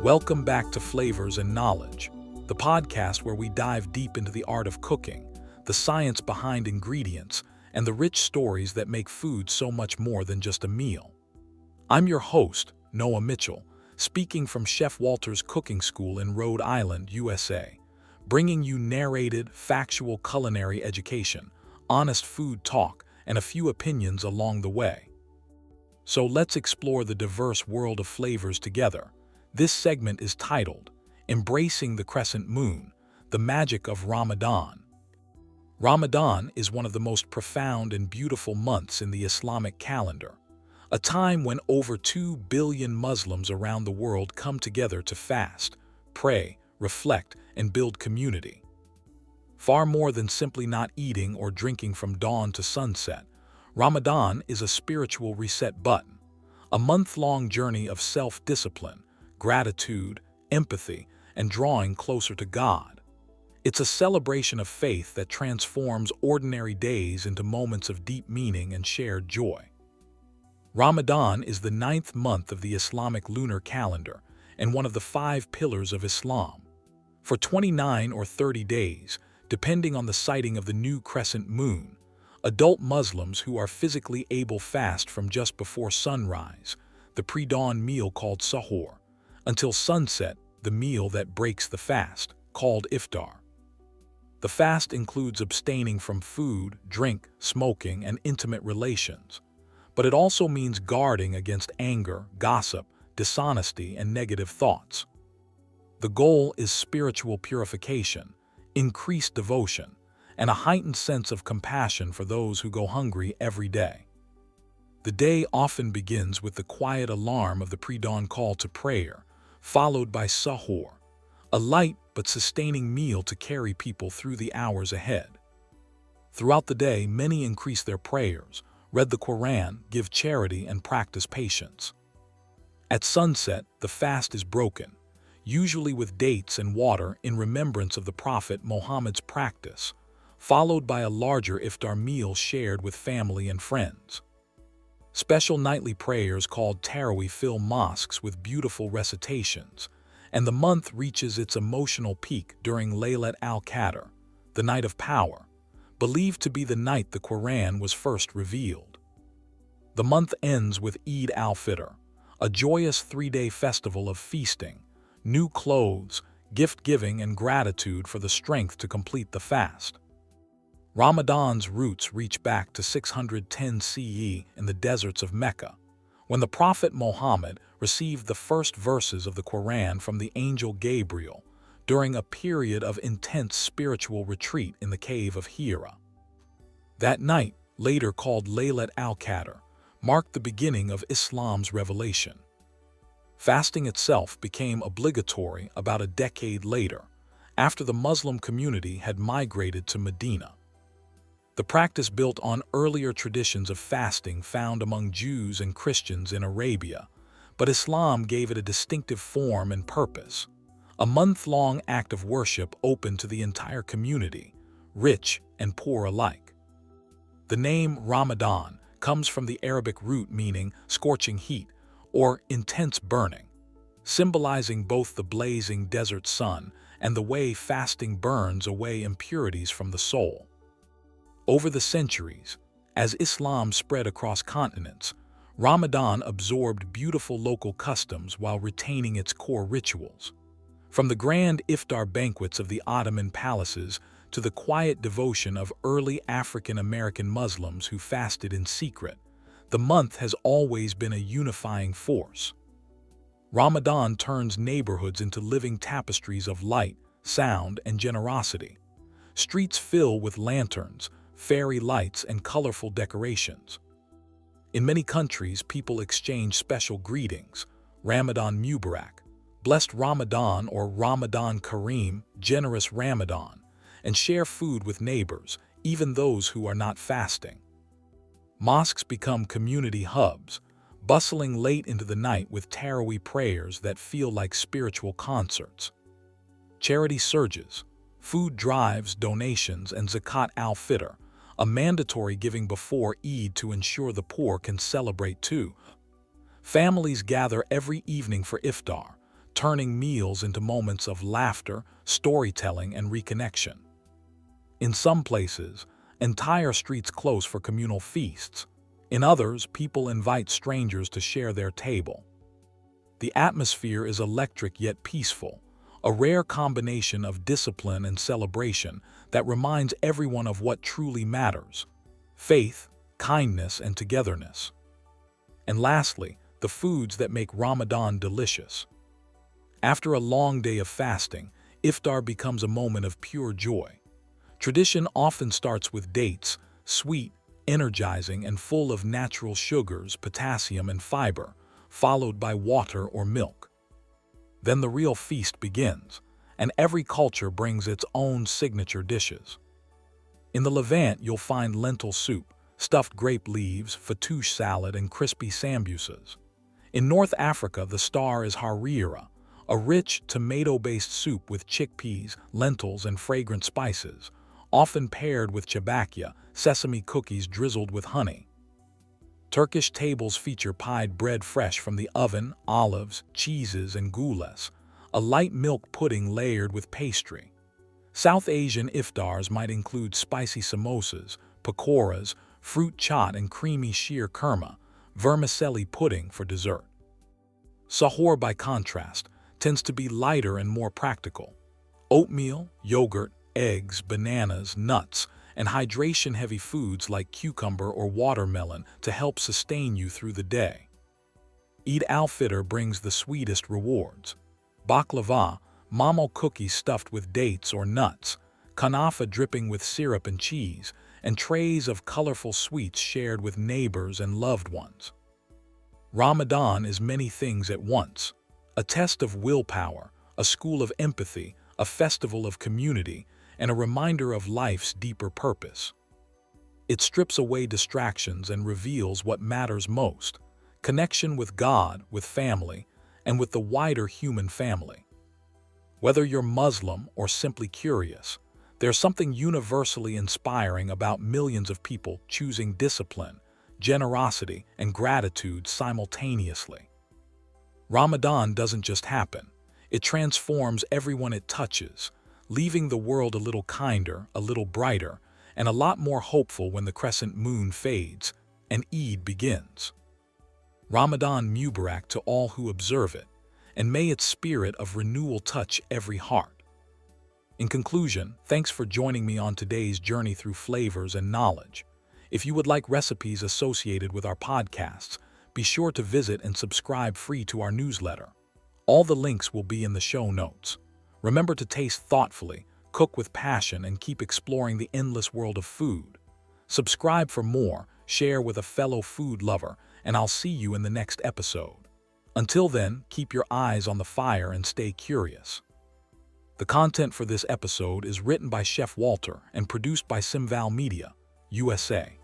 Welcome back to Flavors and Knowledge, the podcast where we dive deep into the art of cooking, the science behind ingredients, and the rich stories that make food so much more than just a meal. I'm your host, Noah Mitchell, speaking from Chef Walter's Cooking School in Rhode Island, USA, bringing you narrated, factual culinary education, honest food talk, and a few opinions along the way. So let's explore the diverse world of flavors together. This segment is titled, Embracing the Crescent Moon, the Magic of Ramadan. Ramadan is one of the most profound and beautiful months in the Islamic calendar, a time when over 2 billion Muslims around the world come together to fast, pray, reflect, and build community. Far more than simply not eating or drinking from dawn to sunset, Ramadan is a spiritual reset button, a month-long journey of self-discipline, gratitude, empathy, and drawing closer to God. It's a celebration of faith that transforms ordinary days into moments of deep meaning and shared joy. Ramadan is the 9th month of the Islamic lunar calendar and one of the 5 pillars of Islam. For 29 or 30 days, depending on the sighting of the new crescent moon, adult Muslims who are physically able fast from just before sunrise, the pre-dawn meal called suhoor, until sunset, the meal that breaks the fast, called iftar. The fast includes abstaining from food, drink, smoking, and intimate relations, but it also means guarding against anger, gossip, dishonesty, and negative thoughts. The goal is spiritual purification, increased devotion, and a heightened sense of compassion for those who go hungry every day. The day often begins with the quiet alarm of the pre-dawn call to prayer, followed by suhoor, a light but sustaining meal to carry people through the hours ahead. Throughout the day, many increase their prayers, read the Quran, give charity, and practice patience. At sunset, the fast is broken, usually with dates and water in remembrance of the Prophet Muhammad's practice, followed by a larger iftar meal shared with family and friends. Special nightly prayers called Tarawih fill mosques with beautiful recitations, and the month reaches its emotional peak during Laylat al-Qadr, the night of power, believed to be the night the Quran was first revealed. The month ends with Eid al-Fitr, a joyous 3-day festival of feasting, new clothes, gift-giving, and gratitude for the strength to complete the fast. Ramadan's roots reach back to 610 CE in the deserts of Mecca, when the Prophet Muhammad received the first verses of the Quran from the angel Gabriel during a period of intense spiritual retreat in the cave of Hira. That night, later called Laylat al-Qadr, marked the beginning of Islam's revelation. Fasting itself became obligatory about a decade later, after the Muslim community had migrated to Medina. The practice built on earlier traditions of fasting found among Jews and Christians in Arabia, but Islam gave it a distinctive form and purpose, a month-long act of worship open to the entire community, rich and poor alike. The name Ramadan comes from the Arabic root meaning scorching heat or intense burning, symbolizing both the blazing desert sun and the way fasting burns away impurities from the soul. Over the centuries, as Islam spread across continents, Ramadan absorbed beautiful local customs while retaining its core rituals. From the grand iftar banquets of the Ottoman palaces to the quiet devotion of early African-American Muslims who fasted in secret, the month has always been a unifying force. Ramadan turns neighborhoods into living tapestries of light, sound, and generosity. Streets fill with lanterns, fairy lights, and colorful decorations. In many countries, people exchange special greetings, Ramadan Mubarak, blessed Ramadan, or Ramadan Kareem, generous Ramadan, and share food with neighbors, even those who are not fasting. Mosques become community hubs, bustling late into the night with Tarawih prayers that feel like spiritual concerts. Charity surges, food drives, donations, and Zakat al-Fitr, a mandatory giving before Eid to ensure the poor can celebrate too. Families gather every evening for iftar, turning meals into moments of laughter, storytelling, and reconnection. In some places, entire streets close for communal feasts. In others, people invite strangers to share their table. The atmosphere is electric yet peaceful, a rare combination of discipline and celebration that reminds everyone of what truly matters: faith, kindness, and togetherness. And lastly, the foods that make Ramadan delicious. After a long day of fasting, iftar becomes a moment of pure joy. Tradition often starts with dates, sweet, energizing, and full of natural sugars, potassium, and fiber, followed by water or milk. Then the real feast begins, and every culture brings its own signature dishes. In the Levant, you'll find lentil soup, stuffed grape leaves, fattoush salad, and crispy sambusas. In North Africa, the star is harira, a rich, tomato-based soup with chickpeas, lentils, and fragrant spices, often paired with chabakia, sesame cookies drizzled with honey. Turkish tables feature pied bread fresh from the oven, olives, cheeses, and gules, a light milk pudding layered with pastry. South Asian iftars might include spicy samosas, pakoras, fruit chaat, and creamy sheer kurma, vermicelli pudding for dessert. Suhoor, by contrast, tends to be lighter and more practical. Oatmeal, yogurt, eggs, bananas, nuts, and hydration-heavy foods like cucumber or watermelon to help sustain you through the day. Eid al-Fitr brings the sweetest rewards. Baklava, mamo cookies stuffed with dates or nuts, kanafa dripping with syrup and cheese, and trays of colorful sweets shared with neighbors and loved ones. Ramadan is many things at once: a test of willpower, a school of empathy, a festival of community, and a reminder of life's deeper purpose. It strips away distractions and reveals what matters most: connection with God, with family, and with the wider human family. Whether you're Muslim or simply curious, there's something universally inspiring about millions of people choosing discipline, generosity, and gratitude simultaneously. Ramadan doesn't just happen. It transforms everyone it touches, leaving the world a little kinder, a little brighter, and a lot more hopeful when the crescent moon fades and Eid begins. Ramadan Mubarak to all who observe it, and may its spirit of renewal touch every heart. In conclusion, thanks for joining me on today's journey through flavors and knowledge. If you would like recipes associated with our podcasts, be sure to visit and subscribe free to our newsletter. All the links will be in the show notes. Remember to taste thoughtfully, cook with passion, and keep exploring the endless world of food. Subscribe for more, share with a fellow food lover, and I'll see you in the next episode. Until then, keep your eyes on the fire and stay curious. The content for this episode is written by Chef Walter and produced by Simval Media, USA.